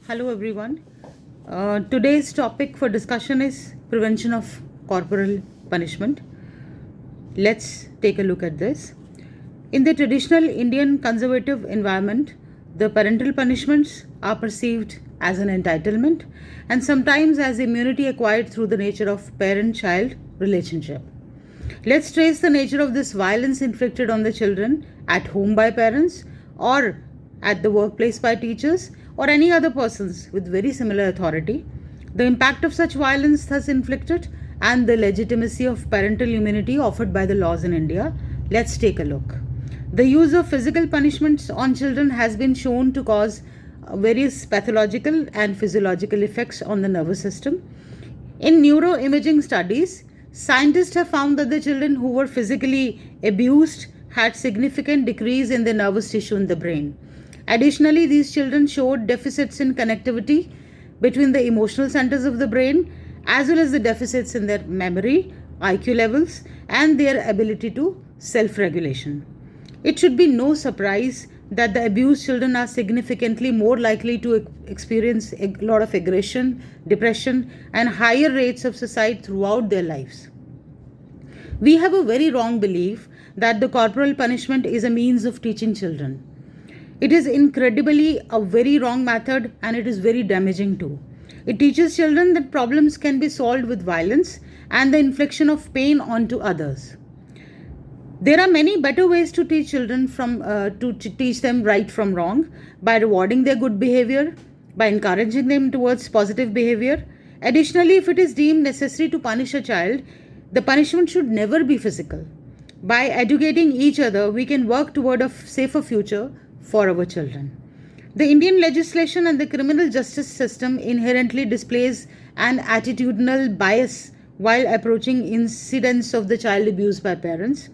Hello everyone. Today's topic for discussion is prevention of corporal punishment. Let's take a look at this. In the traditional Indian conservative environment, the parental punishments are perceived as an entitlement and sometimes as immunity acquired through the nature of parent child relationship. Let's trace the nature of this violence inflicted on the children at home by parents or at the workplace by teachers or any other persons with very similar authority, the impact of such violence thus inflicted, and the legitimacy of parental immunity offered by the laws in India. Let's take a look. The use of physical punishments on children has been shown to cause various pathological and physiological effects on the nervous system. In neuroimaging studies, scientists have found that the children who were physically abused had significant decrease in the nervous tissue in the brain. Additionally, these children showed deficits in connectivity between the emotional centers of the brain as well as the deficits in their memory, IQ levels, and their ability to self regulation. It should be no surprise that the abused children are significantly more likely to experience a lot of aggression, depression, and higher rates of suicide throughout their lives. We have a very wrong belief that the corporal punishment is a means of teaching children. It is incredibly a very wrong method and it is very damaging too. It teaches children that problems can be solved with violence and the infliction of pain onto others. There are many better ways to teach children to teach them right from wrong by rewarding their good behavior, by encouraging them towards positive behavior. Additionally, if it is deemed necessary to punish a child, the punishment should never be physical. By educating each other, we can work toward a safer future for our children. The Indian legislation and the criminal justice system inherently displays an attitudinal bias while approaching incidents of the child abuse by parents.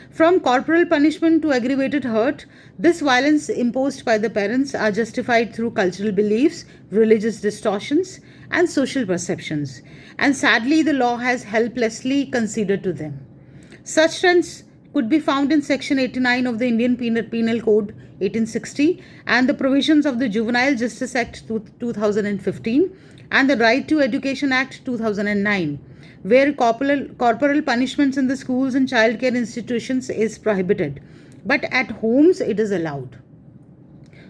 From corporal punishment to aggravated hurt, this violence imposed by the parents are justified through cultural beliefs, religious distortions, and social perceptions. And sadly, the law has helplessly conceded to them. Such trends could be found in Section 89 of the Indian Penal Code 1860 and the provisions of the Juvenile Justice Act 2015 and the Right to Education Act 2009, where corporal punishments in the schools and childcare institutions is prohibited, but at homes it is allowed.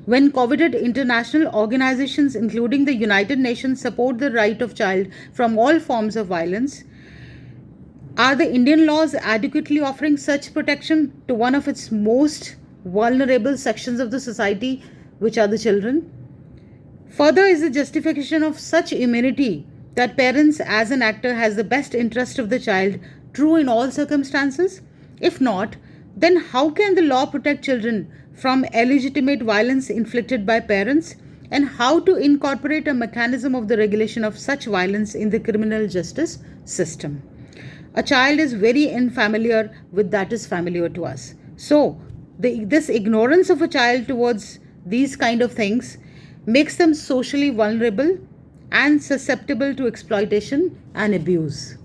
When coveted international organizations, including the United Nations, support the right of child from all forms of violence, are the Indian laws adequately offering such protection to one of its most vulnerable sections of the society, which are the children? Further, is the justification of such immunity that parents as an actor has the best interest of the child true in all circumstances? If not, then how can the law protect children from illegitimate violence inflicted by parents, and how to incorporate a mechanism of the regulation of such violence in the criminal justice system? A child is very unfamiliar with that is familiar to us. So, this ignorance of a child towards these kind of things makes them socially vulnerable and susceptible to exploitation and abuse.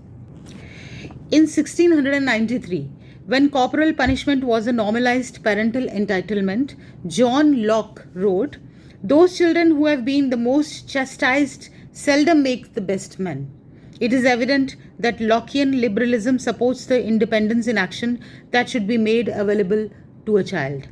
In 1693, when corporal punishment was a normalized parental entitlement, John Locke wrote, "Those children who have been the most chastised seldom make the best men." It is evident that Lockean liberalism supports the independence in action that should be made available to a child.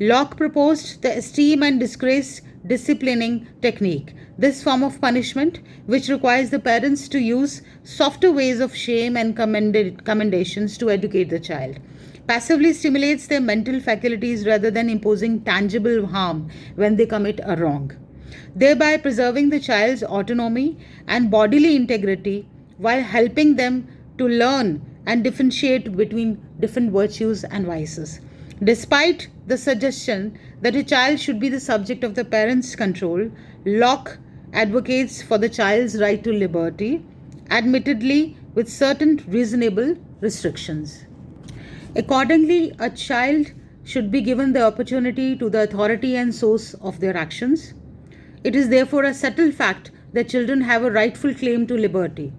Locke proposed the esteem and disgrace disciplining technique. This form of punishment, which requires the parents to use softer ways of shame and commendations to educate the child, passively stimulates their mental faculties rather than imposing tangible harm when they commit a wrong, thereby preserving the child's autonomy and bodily integrity while helping them to learn and differentiate between different virtues and vices. Despite the suggestion that a child should be the subject of the parents' control, Locke advocates for the child's right to liberty, admittedly with certain reasonable restrictions. Accordingly, a child should be given the opportunity to the authority and source of their actions. It is therefore a settled fact that children have a rightful claim to liberty,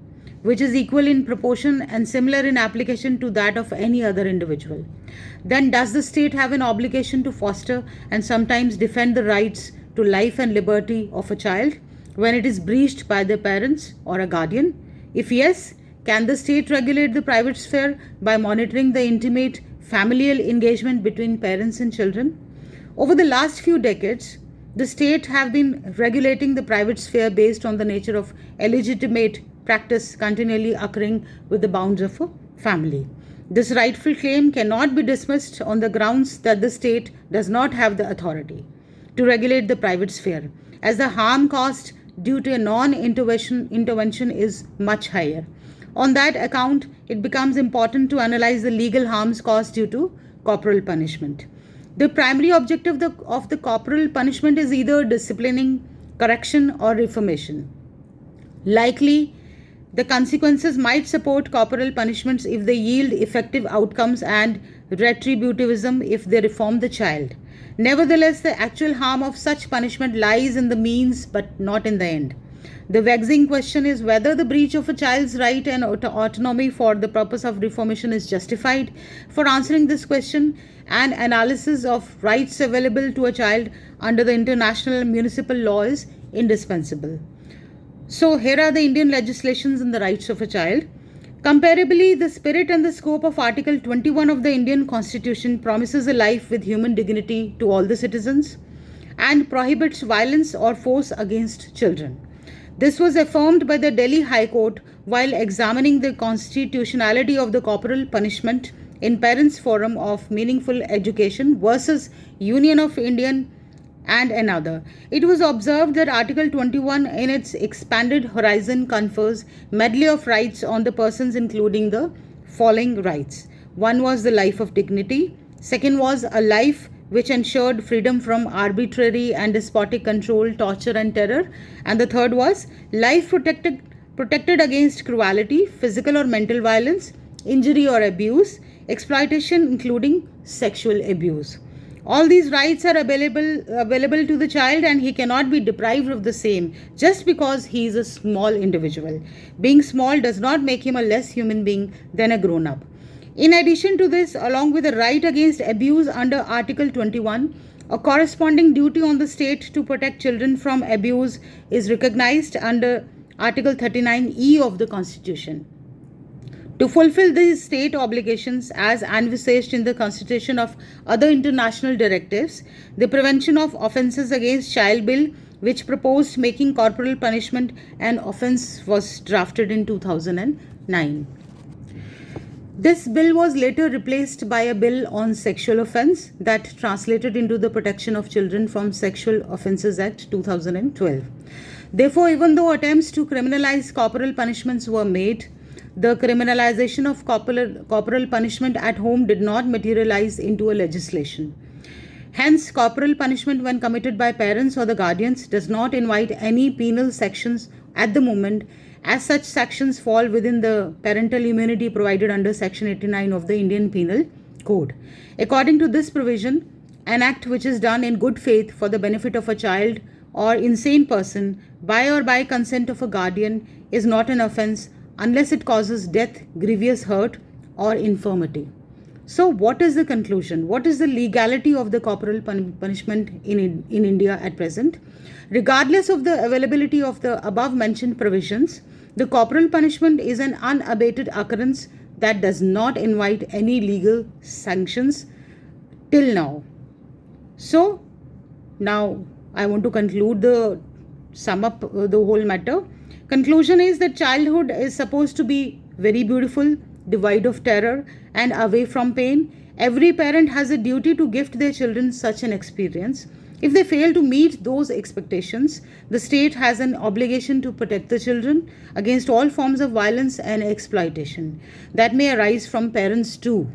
which is equal in proportion and similar in application to that of any other individual. Then does the state have an obligation to foster and sometimes defend the rights to life and liberty of a child when it is breached by their parents or a guardian? If yes, can the state regulate the private sphere by monitoring the intimate familial engagement between parents and children? Over the last few decades, the state have been regulating the private sphere based on the nature of illegitimate practice continually occurring with the bounds of a family. This rightful claim cannot be dismissed on the grounds that the state does not have the authority to regulate the private sphere, as the harm caused due to a non-intervention is much higher. On that account, it becomes important to analyze the legal harms caused due to corporal punishment. The primary objective of the corporal punishment is either disciplining, correction, or reformation. Likely, the consequences might support corporal punishments if they yield effective outcomes and retributivism if they reform the child. Nevertheless, the actual harm of such punishment lies in the means but not in the end. The vexing question is whether the breach of a child's right and autonomy for the purpose of reformation is justified. For answering this question, an analysis of rights available to a child under the international municipal law is indispensable. So, here are the Indian legislations and the rights of a child. Comparably, the spirit and the scope of Article 21 of the Indian Constitution promises a life with human dignity to all the citizens and prohibits violence or force against children. This was affirmed by the Delhi High Court while examining the constitutionality of the corporal punishment in Parents Forum of Meaningful Education versus Union of Indian and another. It was observed that Article 21 in its expanded horizon confers medley of rights on the persons, including the following rights. One was the life of dignity. Second was a life which ensured freedom from arbitrary and despotic control, torture and terror. And the third was life protected against cruelty, physical or mental violence, injury or abuse, exploitation including sexual abuse. All these rights are available to the child and he cannot be deprived of the same just because he is a small individual. Being small does not make him a less human being than a grown-up. In addition to this, along with the right against abuse under Article 21, a corresponding duty on the state to protect children from abuse is recognized under Article 39E of the Constitution. To fulfill these state obligations as envisaged in the Constitution of other international directives, the Prevention of Offences Against Child Bill, which proposed making corporal punishment an offence, was drafted in 2009. This bill was later replaced by a bill on sexual offence that translated into the Protection of Children from Sexual Offences Act 2012. Therefore, even though attempts to criminalize corporal punishments were made, the criminalization of corporal punishment at home did not materialize into a legislation. Hence, corporal punishment when committed by parents or the guardians does not invite any penal sections at the moment, as such sections fall within the parental immunity provided under Section 89 of the Indian Penal Code. According to this provision, an act which is done in good faith for the benefit of a child or insane person by or by consent of a guardian is not an offence unless it causes death, grievous hurt or infirmity. So what is the conclusion? What is the legality of the corporal punishment in India at present? Regardless of the availability of the above mentioned provisions, the corporal punishment is an unabated occurrence that does not invite any legal sanctions till now. So now I want to sum up the whole matter. Conclusion is that childhood is supposed to be very beautiful, devoid of terror and away from pain. Every parent has a duty to gift their children such an experience. If they fail to meet those expectations, the state has an obligation to protect the children against all forms of violence and exploitation that may arise from parents too.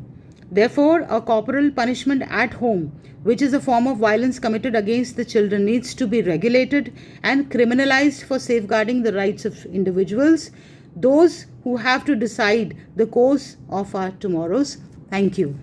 Therefore, a corporal punishment at home, which is a form of violence committed against the children, needs to be regulated and criminalized for safeguarding the rights of individuals, those who have to decide the course of our tomorrows. Thank you.